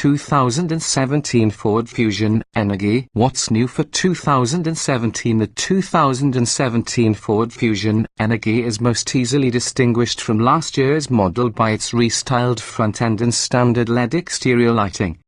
2017 Ford Fusion Energi. What's new for 2017? The 2017 Ford Fusion Energi is most easily distinguished from last year's model by its restyled front end and standard LED exterior lighting.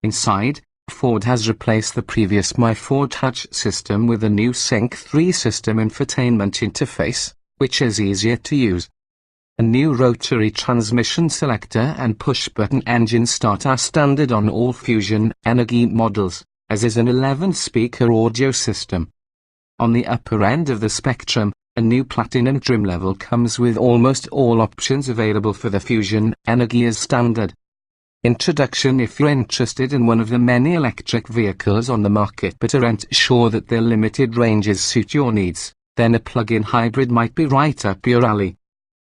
Inside, Ford has replaced the previous My Ford Touch system with a new Sync 3 system infotainment interface, which is easier to use. A new rotary transmission selector and push-button engine start are standard on all Fusion Energi models, as is an 11-speaker audio system. On the upper end of the spectrum, a new Platinum trim level comes with almost all options available for the Fusion Energi as standard. Introduction: if you're interested in one of the many electric vehicles on the market but aren't sure that their limited ranges suit your needs, then a plug-in hybrid might be right up your alley.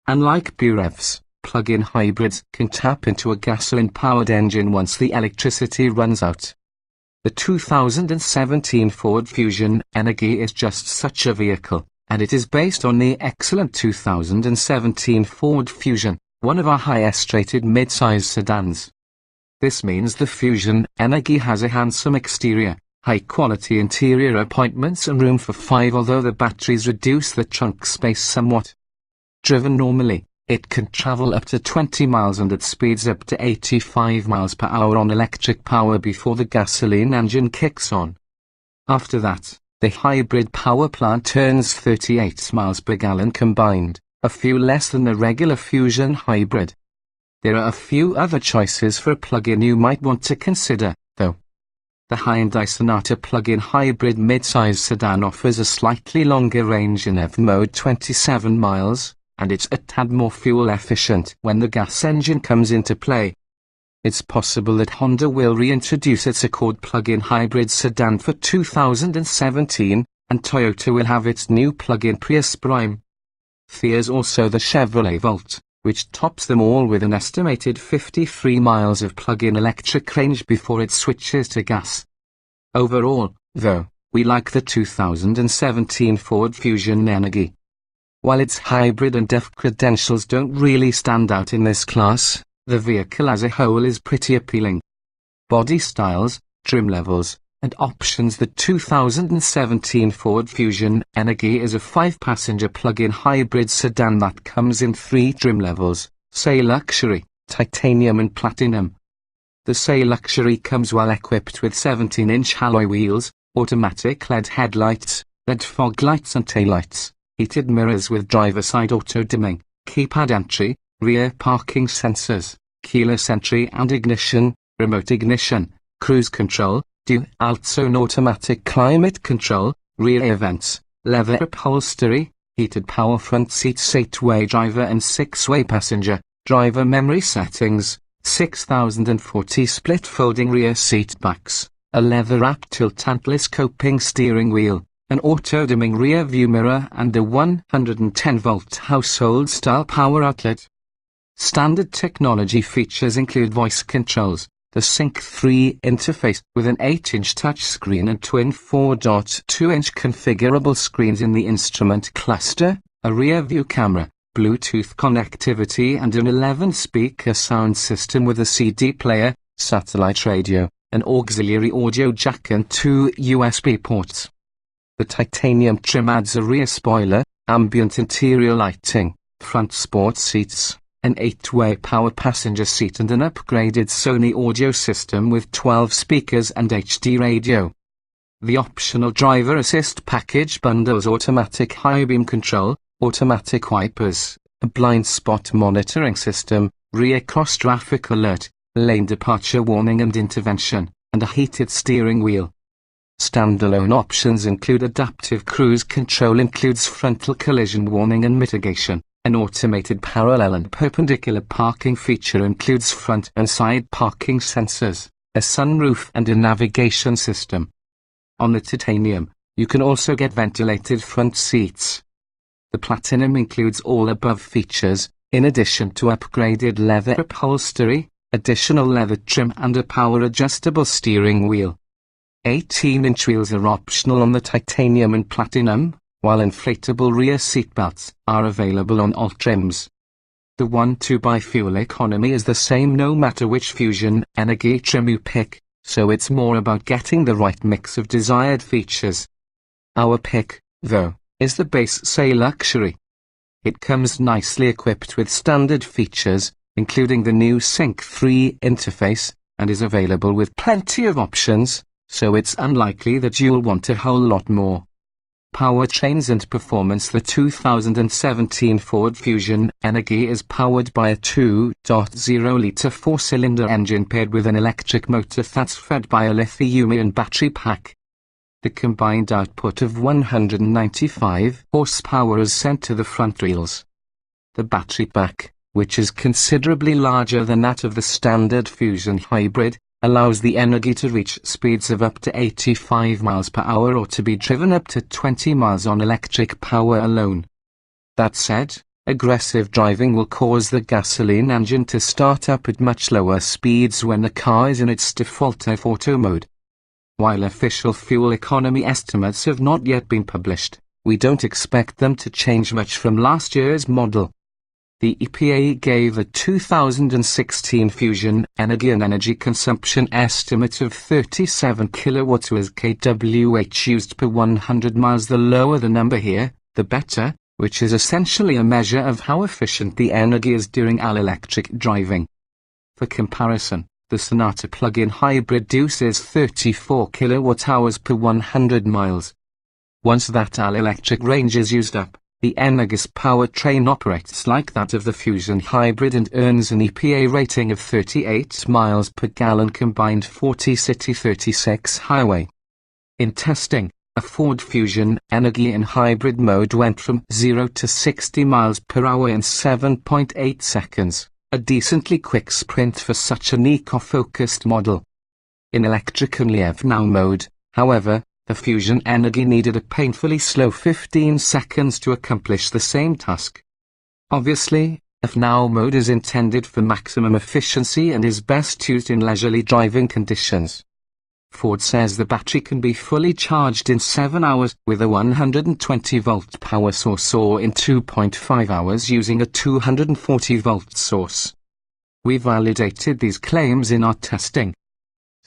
Unlike BEVs, plug-in hybrids can tap into a gasoline-powered engine once the electricity runs out. The 2017 Ford Fusion Energi is just such a vehicle, and it is based on the excellent 2017 Ford Fusion, one of our highest-rated mid-size sedans. This means the Fusion Energi has a handsome exterior, high-quality interior appointments and room for 5, although the batteries reduce the trunk space somewhat. Driven normally, it can travel up to 20 miles and at speeds up to 85 miles per hour on electric power before the gasoline engine kicks on. After that, the hybrid power plant turns 38 miles per gallon combined, a few less than the regular Fusion hybrid. There are a few other choices for a plug-in you might want to consider, though. The Hyundai Sonata plug-in hybrid mid-size sedan offers a slightly longer range in EV mode, 27 miles, and it's a tad more fuel efficient when the gas engine comes into play. It's possible that Honda will reintroduce its Accord plug-in hybrid sedan for 2017, and Toyota will have its new plug-in Prius Prime. There's also the Chevrolet Volt, which tops them all with an estimated 53 miles of plug-in electric range before it switches to gas. Overall, though, we like the 2017 Ford Fusion Energi. While its hybrid and EV credentials don't really stand out in this class, the vehicle as a whole is pretty appealing. Body styles, trim levels, and options: the 2017 Ford Fusion Energi is a 5-passenger plug-in hybrid sedan that comes in 3 trim levels: Say Luxury, Titanium and Platinum. The Say Luxury comes well equipped with 17-inch alloy wheels, automatic LED headlights, LED fog lights and taillights, heated mirrors with driver-side auto-dimming, keypad entry, rear parking sensors, keyless entry and ignition, remote ignition, cruise control, dual-zone automatic climate control, rear vents, leather upholstery, heated power front seats, 8-way driver and 6-way passenger, driver memory settings, 6040 split folding rear seat backs, a leather-wrapped tilt-and telescoping steering wheel, an auto-dimming rear-view mirror and a 110-volt household-style power outlet. Standard technology features include voice controls, the Sync 3 interface with an 8-inch touchscreen and twin 4.2-inch configurable screens in the instrument cluster, a rear-view camera, Bluetooth connectivity and an 11-speaker sound system with a CD player, satellite radio, an auxiliary audio jack and 2 USB ports. The titanium trim adds a rear spoiler, ambient interior lighting, front sports seats, an 8-way power passenger seat and an upgraded Sony audio system with 12 speakers and HD radio. The optional driver assist package bundles automatic high beam control, automatic wipers, a blind spot monitoring system, rear cross traffic alert, lane departure warning and intervention, and a heated steering wheel. Standalone options include adaptive cruise control, includes frontal collision warning and mitigation. An automated parallel and perpendicular parking feature includes front and side parking sensors, a sunroof and a navigation system. On the Titanium, you can also get ventilated front seats. The Platinum includes all above features, in addition to upgraded leather upholstery, additional leather trim and a power-adjustable steering wheel. 18-inch wheels are optional on the Titanium and Platinum, while inflatable rear seatbelts are available on all trims. The 1-2 fuel economy is the same no matter which Fusion Energi trim you pick, so it's more about getting the right mix of desired features. Our pick, though, is the base say luxury. It comes nicely equipped with standard features, including the new Sync 3 interface, and is available with plenty of options, so it's unlikely that you'll want a whole lot more. Powertrains and performance. The 2017 Ford Fusion Energi is powered by a 2.0-litre 4-cylinder engine paired with an electric motor that's fed by a lithium-ion battery pack. The combined output of 195 horsepower is sent to the front wheels. The battery pack, which is considerably larger than that of the standard Fusion hybrid, allows the Energi to reach speeds of up to 85 miles per hour or to be driven up to 20 miles on electric power alone. That said, aggressive driving will cause the gasoline engine to start up at much lower speeds when the car is in its default auto mode. While official fuel economy estimates have not yet been published, we don't expect them to change much from last year's model. The EPA gave the 2016 Fusion Energi an energy consumption estimate of 37 kWh used per 100 miles. The lower the number here, the better, which is essentially a measure of how efficient the Energi is during all-electric driving. For comparison, the Sonata plug-in hybrid uses 34 kWh per 100 miles. Once that all-electric range is used up, the Energi's powertrain operates like that of the Fusion hybrid and earns an EPA rating of 38 miles per gallon combined 40 city 36 highway. In testing, a Ford Fusion Energi in hybrid mode went from 0 to 60 miles per hour in 7.8 seconds. A decently quick sprint for such an eco-focused model. In electric and Live Now mode, however, the Fusion Energi needed a painfully slow 15 seconds to accomplish the same task. Obviously, Live Now mode is intended for maximum efficiency and is best used in leisurely driving conditions. Ford says the battery can be fully charged in 7 hours with a 120-volt power source or in 2.5 hours using a 240-volt source. We validated these claims in our testing.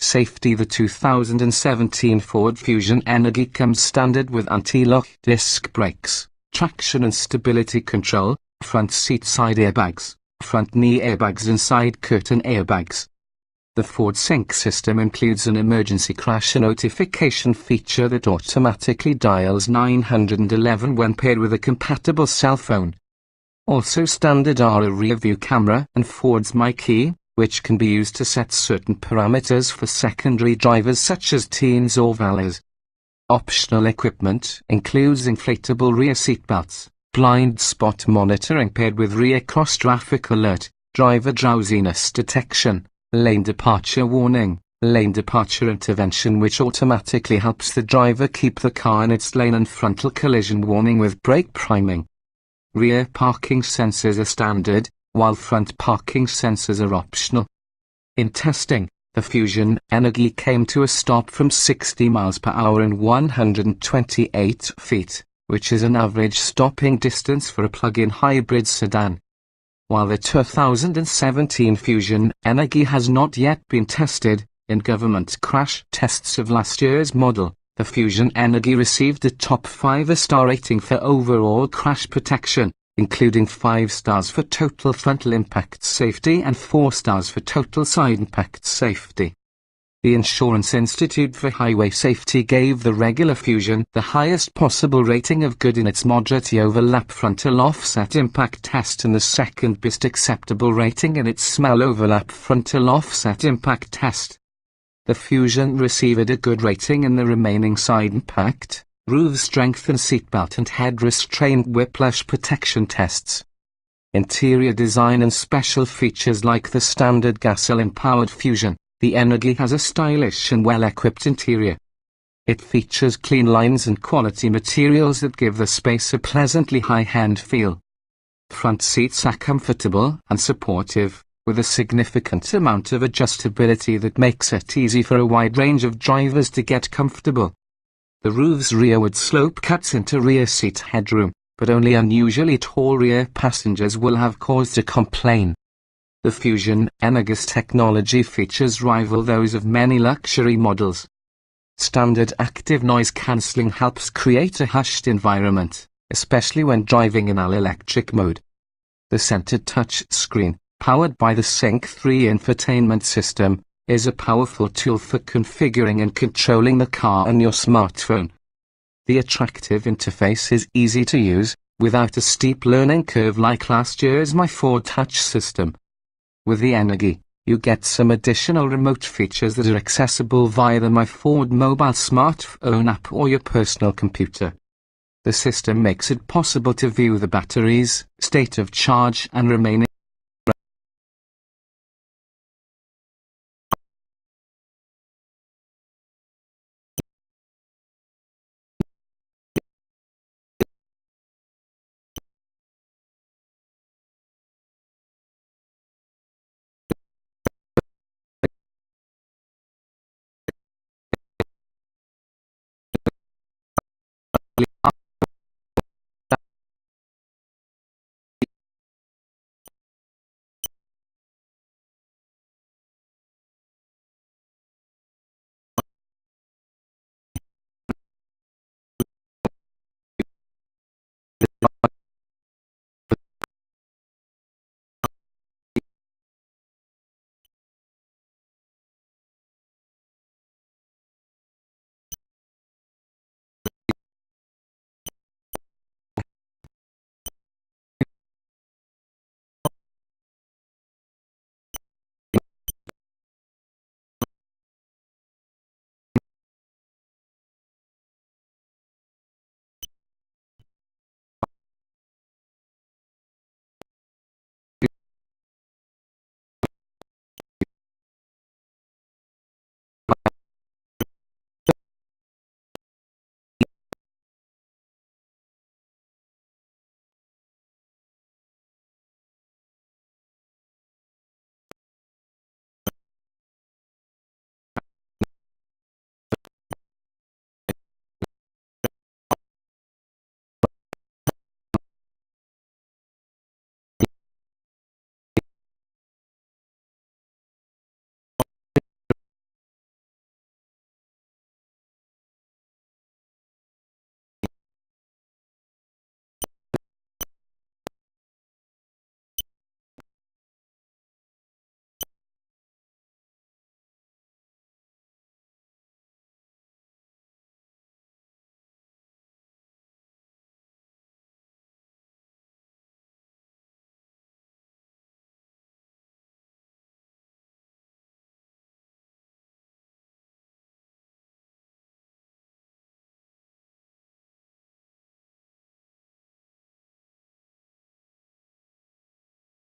Safety. The 2017 Ford Fusion Energi comes standard with anti-lock disc brakes, traction and stability control, front seat side airbags, front knee airbags and side curtain airbags. The Ford Sync system includes an emergency crash notification feature that automatically dials 911 when paired with a compatible cell phone. Also standard are a rear-view camera and Ford's My Key, which can be used to set certain parameters for secondary drivers such as teens or valets. Optional equipment includes inflatable rear seatbelts, blind spot monitoring paired with rear cross-traffic alert, driver drowsiness detection, lane departure warning, lane departure intervention which automatically helps the driver keep the car in its lane, and frontal collision warning with brake priming. Rear parking sensors are standard, while front parking sensors are optional. In testing, the Fusion Energi came to a stop from 60 miles per hour in 128 feet, which is an average stopping distance for a plug-in hybrid sedan. While the 2017 Fusion Energi has not yet been tested, in government crash tests of last year's model, the Fusion Energi received a top 5-star rating for overall crash protection, including 5 stars for total frontal impact safety and 4 stars for total side impact safety. The Insurance Institute for Highway Safety gave the regular Fusion the highest possible rating of good in its moderate overlap frontal offset impact test and the second best acceptable rating in its small overlap frontal offset impact test. The Fusion received a good rating in the remaining side impact, roof strength and seatbelt and head restraint whiplash protection tests. Interior design and special features. Like the standard gasoline-powered Fusion, the Energi has a stylish and well-equipped interior. It features clean lines and quality materials that give the space a pleasantly high-end feel. Front seats are comfortable and supportive, with a significant amount of adjustability that makes it easy for a wide range of drivers to get comfortable. The roof's rearward slope cuts into rear seat headroom, but only unusually tall rear passengers will have cause to complain. The Fusion Energi's technology features rival those of many luxury models. Standard active noise cancelling helps create a hushed environment, especially when driving in all-electric mode. The centered touch screen, powered by the Sync 3 infotainment system, is a powerful tool for configuring and controlling the car on your smartphone. The attractive interface is easy to use, without a steep learning curve like last year's My Ford Touch system. With the Energi, you get some additional remote features that are accessible via the My Ford mobile smartphone app or your personal computer. The system makes it possible to view the battery's state of charge and remain